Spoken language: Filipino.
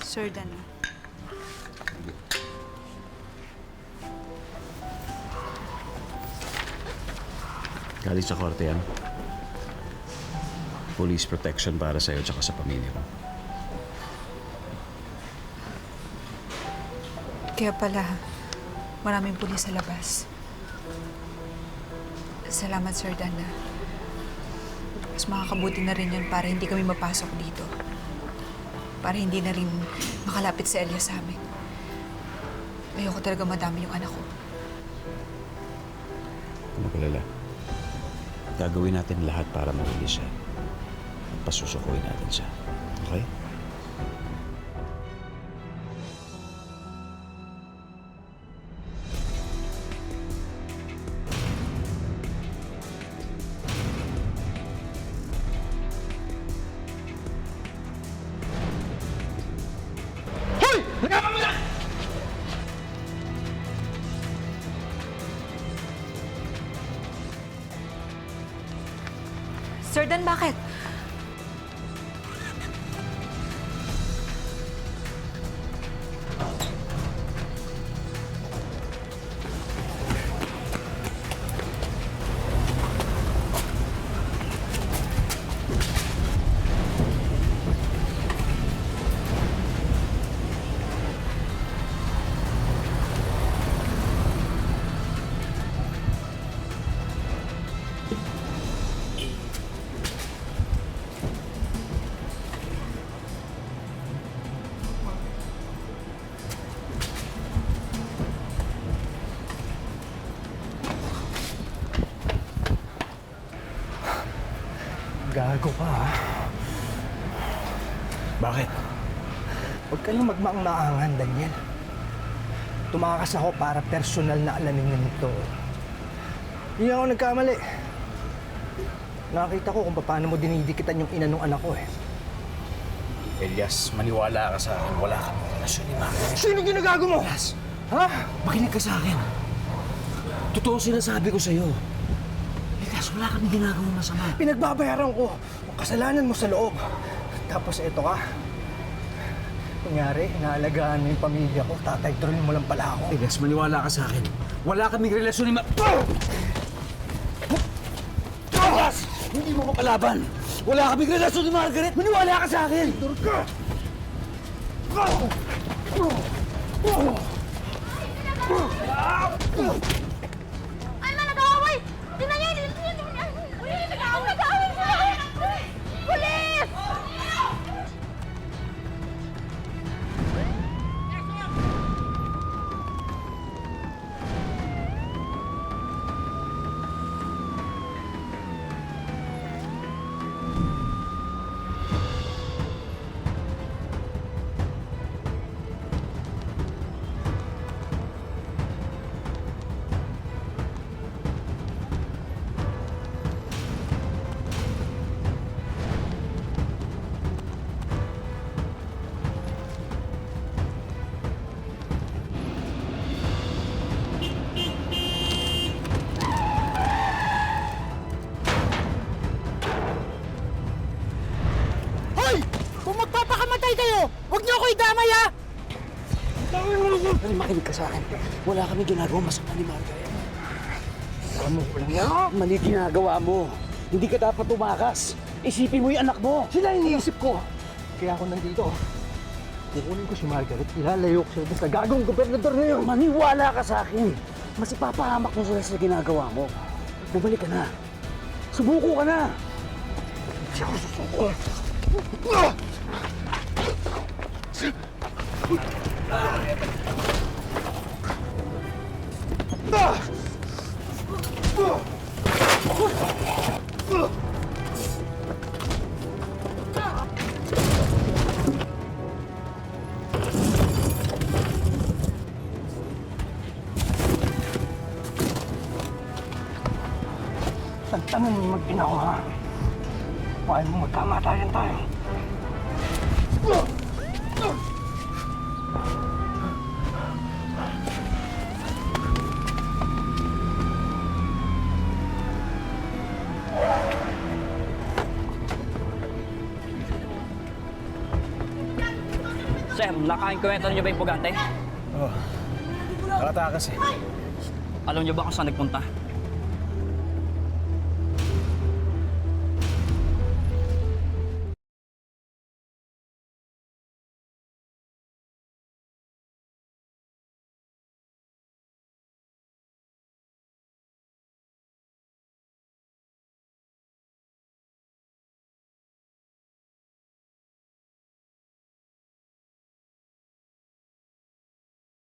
Sir Dan. Galing sa korte yan. Police protection para sa'yo at sa pamilya mo. Kaya pala, maraming pulis sa labas. Salamat, Sir Dan. Mas makakabuti na rin yun para hindi kami mapasok dito. Para hindi na rin makalapit si Elias sa amin. Ayoko talaga madami yung anak ko. Kung magalala, gagawin natin lahat para mahuli siya. At pasusukuin natin siya. Okay? Sir Dan, bakit? Gago ka, ha? Bakit? Huwag ka lang magmaang-maangan, Daniel. Tumakas ako para personal na alamin nito. Hindi ako nagkamali. Nakita ko kung paano mo dinidikitan yung ina ng anak ko, eh. Elias, maniwala ka sa akin. Wala kang relasyon ni Mama. Sino ginagago mo? Elias, Ha? makinig ka sa akin. Totoo sinasabi ko sa'yo. Elias, wala kami ginagawang masama. Pinagbabayaran ko ang kasalanan mo sa loob. Tapos eto ka. Kunyari, inaalagaan mo yung pamilya ko, tatay-trolin mo lang pala ako. Elias, maniwala ka sa akin. Wala kaming relasyon ni Elias! Hindi mo mapalaban! Wala kaming relasyon ni Margaret! Maniwala ka sa akin! Durga! Ay, mga nag-aaway! Tingnan niyo! Pulis! Nag-aaway sila! Pulis! Hoy! Kung magpapakamatay kayo, huwag niyo ako idamay, ha! Dali, makinig ka sa akin. Wala kami ginagawang masama ni Margaret. Ano ko lang yan? Mali ginagawa mo. Hindi ka dapat tumakas. Isipin mo yung anak mo. Sila iniisip ko. Kaya ako nandito. Kukunin ko si Margaret, ilalayo ko siya sa gagong gobernador na yun. Maniwala ka sa akin. Mas ipapahamak mo sila sa ginagawa mo. Bumalik ka na. Subuko ka na. Hindi ako susuko. Tantanan mo yung mag-inaw, ha? Mahal mo magkamatayan tayo. Sir, nakakikwento niyo ba yung pugante? Oh, nakatakas eh. Alam niyo ba kung saan nagpunta?